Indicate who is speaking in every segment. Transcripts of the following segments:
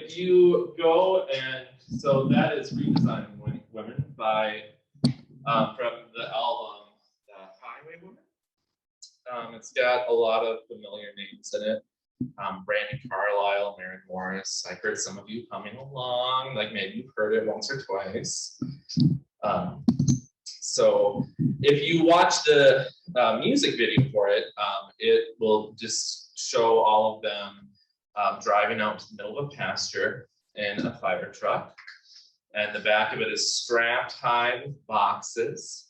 Speaker 1: if you go and, so that is Redesigning Women by, from the album, Highway Woman. It's got a lot of familiar names in it. Brandi Carlile, Maren Morris. I heard some of you humming along, like maybe you've heard it once or twice. So if you watch the music video for it, it will just show all of them driving out to the middle of a pasture in a fire truck. And the back of it is strapped high with boxes.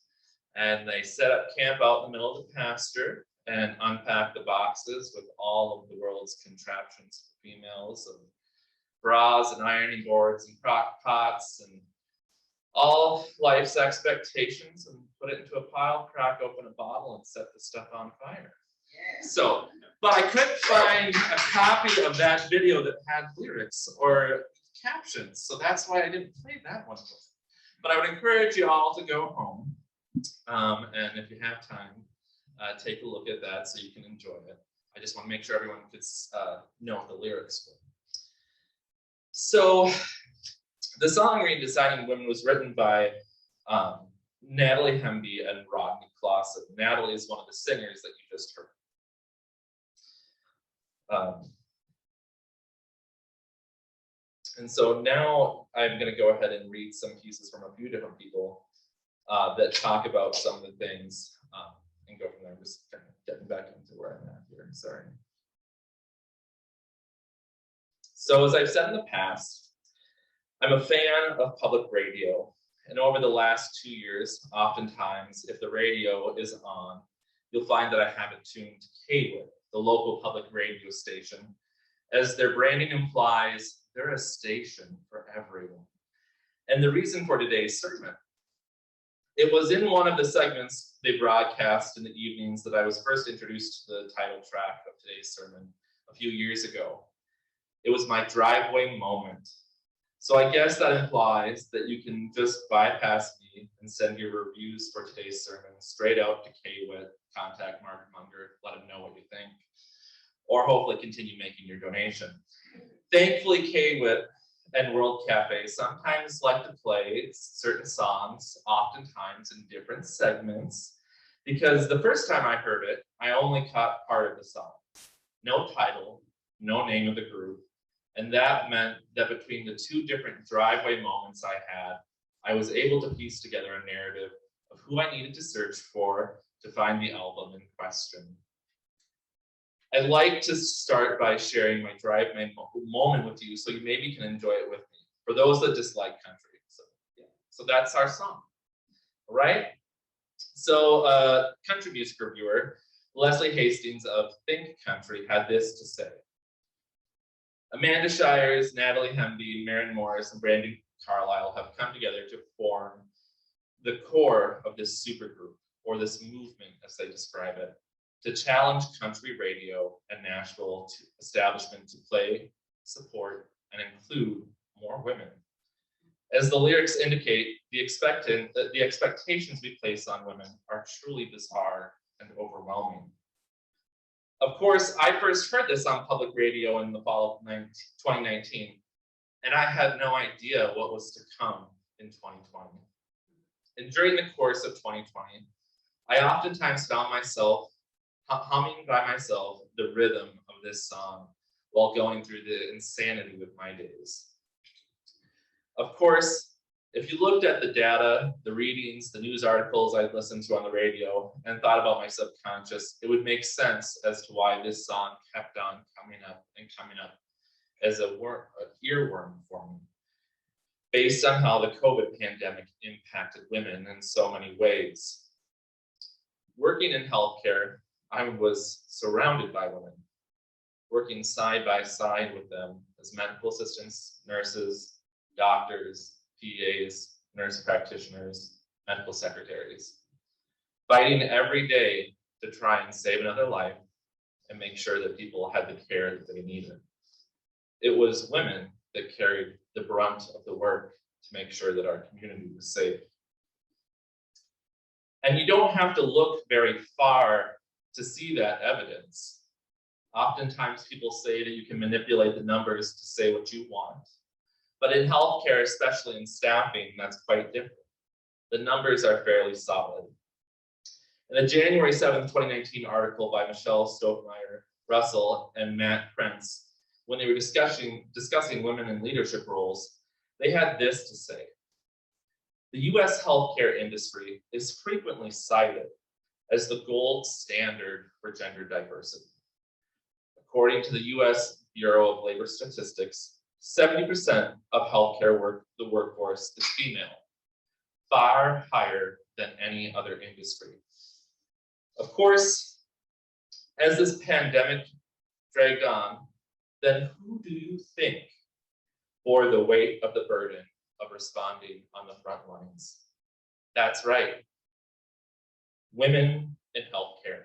Speaker 1: And they set up camp out in the middle of the pasture and unpack the boxes with all of the world's contraptions for females, of bras and ironing boards and crock pots and all life's expectations, and put it into a pile, crack open a bottle, and set the stuff on fire. Yeah. So, but I couldn't find a copy of that video that had lyrics or captions, so that's why I didn't play that one. But I would encourage you all to go home, and if you have time, take a look at that so you can enjoy it. I just want to make sure everyone could know the lyrics. So the song Redesigning Women was written by Natalie Hemby and Rodney Clausen. Natalie is one of the singers that you just heard. And so now I'm going to go ahead and read some pieces from a few different people that talk about some of the things and go from there. I'm just kind of getting back into where I'm at here. Sorry. So as I've said in the past, I'm a fan of public radio. And over the last 2 years, oftentimes, if the radio is on, you'll find that I have it tuned to KWIT, the local public radio station. As their branding implies, they're a station for everyone. And the reason for today's sermon, it was in one of the segments they broadcast in the evenings that I was first introduced to the title track of today's sermon a few years ago. It was my driveway moment. So I guess that implies that you can just bypass me and send your reviews for today's sermon straight out to KWIT, contact Mark Munger, let him know what you think, or hopefully continue making your donation. Thankfully, KWIT and World Cafe sometimes like to play certain songs, oftentimes in different segments, because the first time I heard it, I only caught part of the song. No title, no name of the group, and that meant that between the two different driveway moments I had, I was able to piece together a narrative of who I needed to search for to find the album in question. I'd like to start by sharing my driveway moment with you so you maybe can enjoy it with me, for those that dislike country. So that's our song, all right? So country music reviewer Leslie Hastings of Think Country had this to say. Amanda Shires, Natalie Hemby, Maren Morris, and Brandi Carlile have come together to form the core of this supergroup, or this movement as they describe it, to challenge country radio and Nashville establishment to play, support, and include more women. As the lyrics indicate, the expectations we place on women are truly bizarre and overwhelming. Of course, I first heard this on public radio in the fall of 2019, and I had no idea what was to come in 2020. And during the course of 2020, I oftentimes found myself humming by myself the rhythm of this song while going through the insanity of my days. Of course, if you looked at the data, the readings, the news articles I'd listened to on the radio and thought about my subconscious, it would make sense as to why this song kept on coming up as a earworm for me, based on how the COVID pandemic impacted women in so many ways. Working in healthcare, I was surrounded by women, working side by side with them as medical assistants, nurses, doctors, PAs, nurse practitioners, medical secretaries, fighting every day to try and save another life and make sure that people had the care that they needed. It was women that carried the brunt of the work to make sure that our community was safe. And you don't have to look very far to see that evidence. Oftentimes people say that you can manipulate the numbers to say what you want. But in healthcare, especially in staffing, that's quite different. The numbers are fairly solid. In a January 7th, 2019 article by Michelle Stokemeyer Russell and Matt Prince, when they were discussing women in leadership roles, they had this to say. The US healthcare industry is frequently cited as the gold standard for gender diversity. According to the US Bureau of Labor Statistics, 70% of healthcare the workforce is female, far higher than any other industry. Of course, as this pandemic dragged on, then who do you think bore the weight of the burden of responding on the front lines? That's right, women in healthcare,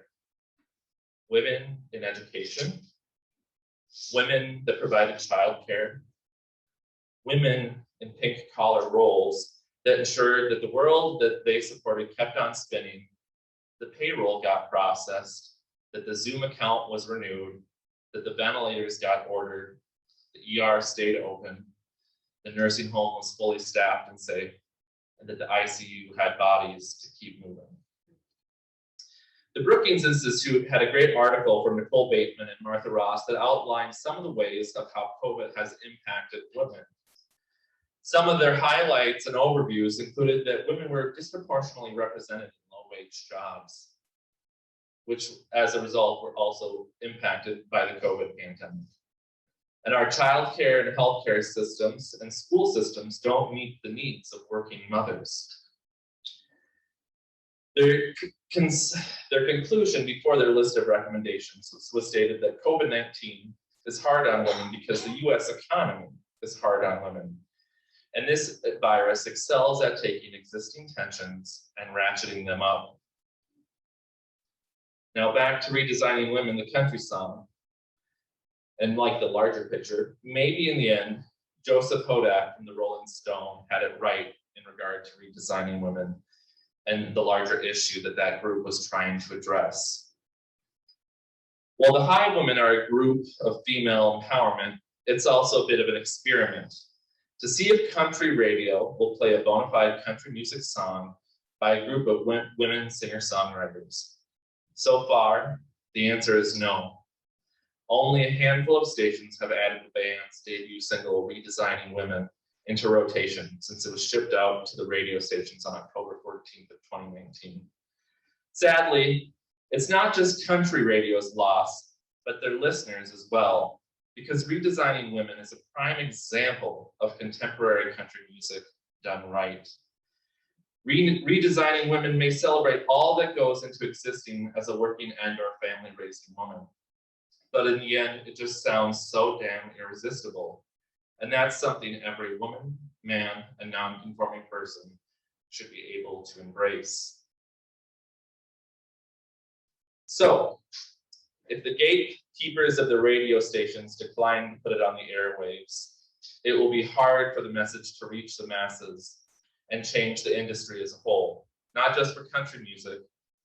Speaker 1: women in education, women that provided childcare, women in pink collar roles that ensured that the world that they supported kept on spinning, the payroll got processed, that the Zoom account was renewed, that the ventilators got ordered, the ER stayed open, the nursing home was fully staffed and safe, and that the ICU had bodies to keep moving. The Brookings Institute had a great article from Nicole Bateman and Martha Ross that outlined some of the ways of how COVID has impacted women. Some of their highlights and overviews included that women were disproportionately represented in low-wage jobs, which as a result were also impacted by the COVID pandemic. And our childcare and healthcare systems and school systems don't meet the needs of working mothers. Their conclusion before their list of recommendations was stated that COVID-19 is hard on women because the US economy is hard on women. And this virus excels at taking existing tensions and ratcheting them up. Now back to redesigning women, the country song. And like the larger picture, maybe in the end, Joseph Hodak from the Rolling Stone had it right in regard to redesigning women and the larger issue that that group was trying to address. While the Hive Women are a group of female empowerment, it's also a bit of an experiment to see if country radio will play a bona fide country music song by a group of women singer-songwriters. So far, the answer is no. Only a handful of stations have added the band's debut single, Redesigning Women, into rotation since it was shipped out to the radio stations on October 14th of 2019. Sadly, it's not just country radio's loss, but their listeners as well, because Redesigning Women is a prime example of contemporary country music done right. Redesigning Women may celebrate all that goes into existing as a working and or family-raising woman. But in the end, it just sounds so damn irresistible. And that's something every woman, man, and non-conforming person should be able to embrace. So, if the gatekeepers of the radio stations decline to put it on the airwaves, it will be hard for the message to reach the masses and change the industry as a whole, not just for country music,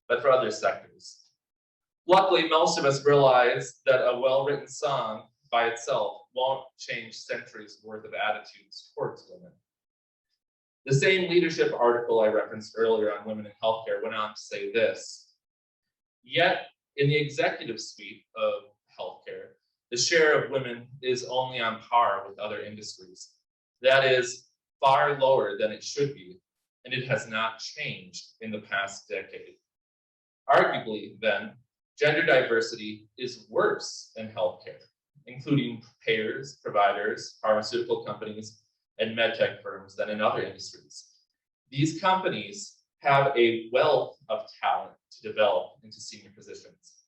Speaker 1: but for other sectors. Luckily, most of us realize that a well-written song by itself won't change centuries worth of attitudes towards women. The same leadership article I referenced earlier on women in healthcare went on to say this: yet in the executive suite of healthcare, the share of women is only on par with other industries. That is far lower than it should be, and it has not changed in the past decade. Arguably, then, gender diversity is worse in healthcare, including payers, providers, pharmaceutical companies, and medtech firms than in other industries. These companies have a wealth of talent to develop into senior positions,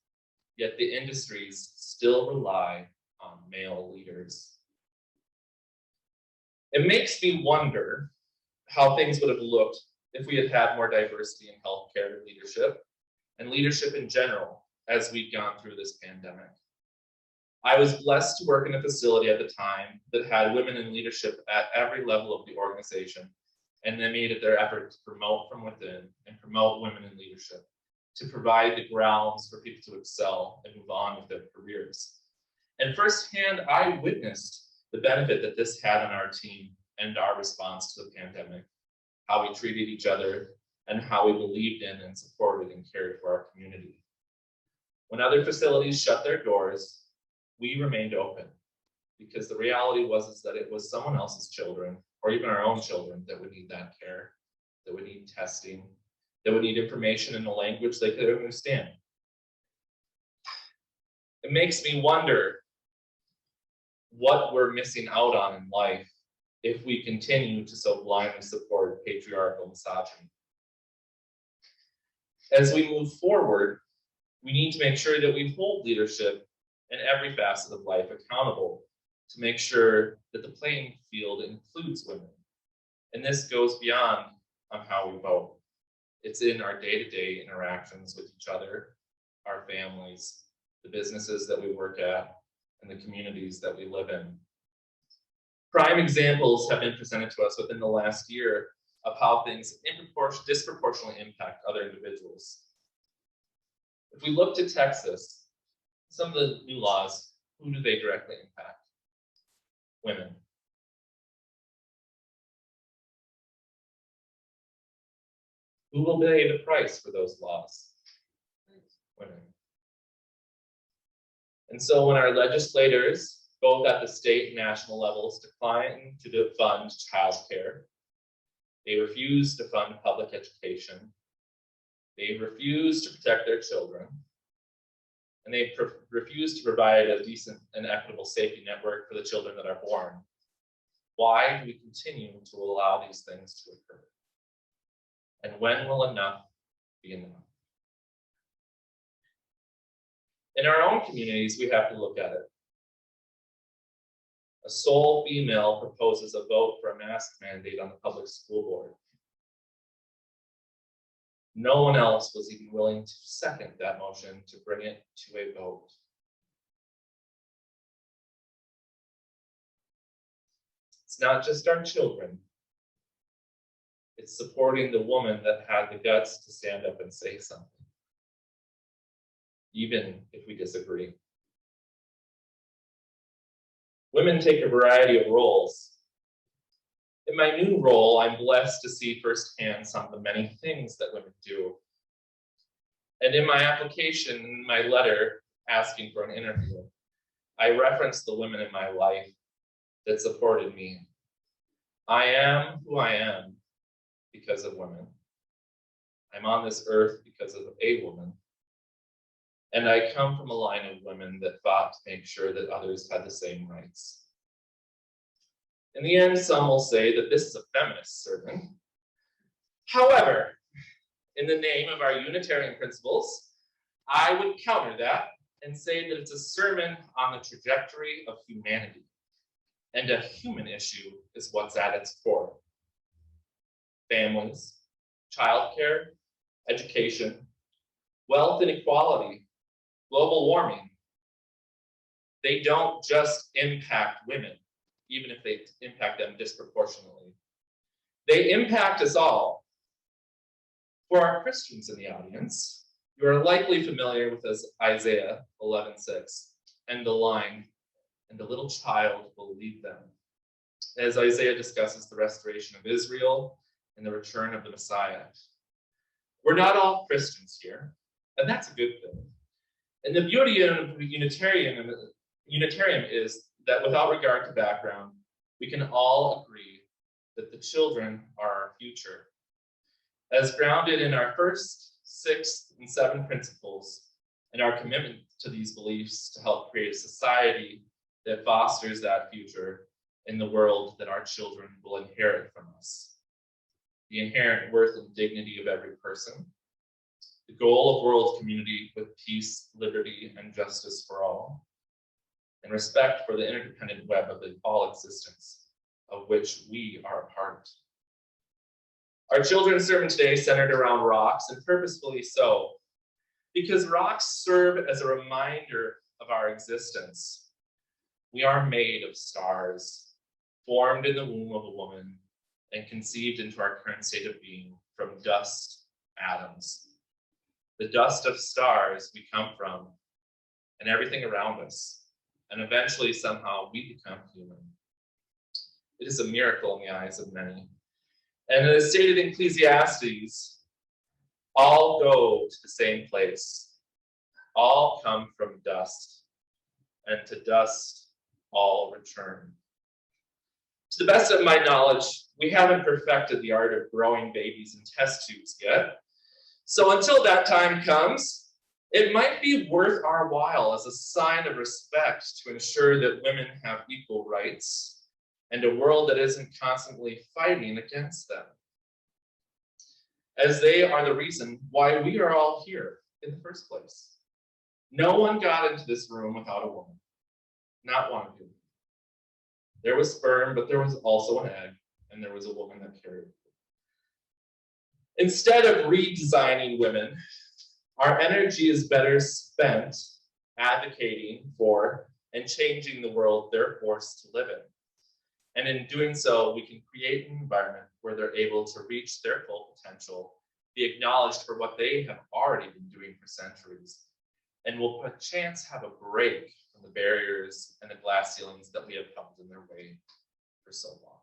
Speaker 1: yet the industries still rely on male leaders. It makes me wonder how things would have looked if we had had more diversity in healthcare leadership and leadership in general as we've gone through this pandemic. I was blessed to work in a facility at the time that had women in leadership at every level of the organization, and they made it their effort to promote from within and promote women in leadership to provide the grounds for people to excel and move on with their careers. And firsthand, I witnessed the benefit that this had on our team and our response to the pandemic, how we treated each other, and how we believed in and supported and cared for our community. When other facilities shut their doors, we remained open, because the reality was that it was someone else's children, or even our own children, that would need that care, that would need testing, that would need information in a language they could understand. It makes me wonder what we're missing out on in life if we continue to so blindly support patriarchal misogyny. As we move forward, we need to make sure that we hold leadership in every facet of life accountable to make sure that the playing field includes women. And this goes beyond on how we vote. It's in our day-to-day interactions with each other, our families, the businesses that we work at, and the communities that we live in. Prime examples have been presented to us within the last year of how things disproportionately impact other individuals. If we look to Texas, some of the new laws, who do they directly impact? Women. Who will pay the price for those laws? Women. And so when our legislators, both at the state and national levels, decline to fund childcare, they refuse to fund public education, they refuse to protect their children, and they refuse to provide a decent and equitable safety network for the children that are born. Why do we continue to allow these things to occur? And when will enough be enough? In our own communities, we have to look at it. A sole female proposes a vote for a mask mandate on the public school board. No one else was even willing to second that motion to bring it to a vote. It's not just our children. It's supporting the woman that had the guts to stand up and say something, even if we disagree. Women take a variety of roles. In my new role, I'm blessed to see firsthand some of the many things that women do. And in my application, in my letter asking for an interview, I referenced the women in my life that supported me. I am who I am because of women. I'm on this earth because of a woman. And I come from a line of women that fought to make sure that others had the same rights. In the end, some will say that this is a feminist sermon. However, in the name of our Unitarian principles, I would counter that and say that it's a sermon on the trajectory of humanity. And a human issue is what's at its core. Families, childcare, education, wealth inequality, global warming. They don't just impact women, even if they impact them disproportionately. They impact us all. For our Christians in the audience, you are likely familiar with Isaiah 11:6 and the line, "And the little child will lead them," as Isaiah discusses the restoration of Israel and the return of the Messiah. We're not all Christians here, and that's a good thing. And the beauty of Unitarian is that without regard to background, we can all agree that the children are our future. As grounded in our first, sixth, and seventh principles, and our commitment to these beliefs to help create a society that fosters that future in the world that our children will inherit from us. The inherent worth and dignity of every person, the goal of world community with peace, liberty, and justice for all, and respect for the interdependent web of all existence, of which we are a part. Our children's sermon today centered around rocks, and purposefully so, because rocks serve as a reminder of our existence. We are made of stars, formed in the womb of a woman, and conceived into our current state of being from dust, atoms. the dust of stars we come from, and everything around us, and eventually somehow we become human. It is a miracle in the eyes of many. And as stated in Ecclesiastes, all go to the same place. All come from dust, and to dust all return. To the best of my knowledge, we haven't perfected the art of growing babies in test tubes yet. So until that time comes, it might be worth our while as a sign of respect to ensure that women have equal rights and a world that isn't constantly fighting against them, as they are the reason why we are all here in the first place. No one got into this room without a woman, not one of you. There was sperm, but there was also an egg, and there was a woman that carried it. Instead of redesigning women, our energy is better spent advocating for and changing the world they're forced to live in. And in doing so, we can create an environment where they're able to reach their full potential, be acknowledged for what they have already been doing for centuries, and will perchance have a break from the barriers and the glass ceilings that we have held in their way for so long.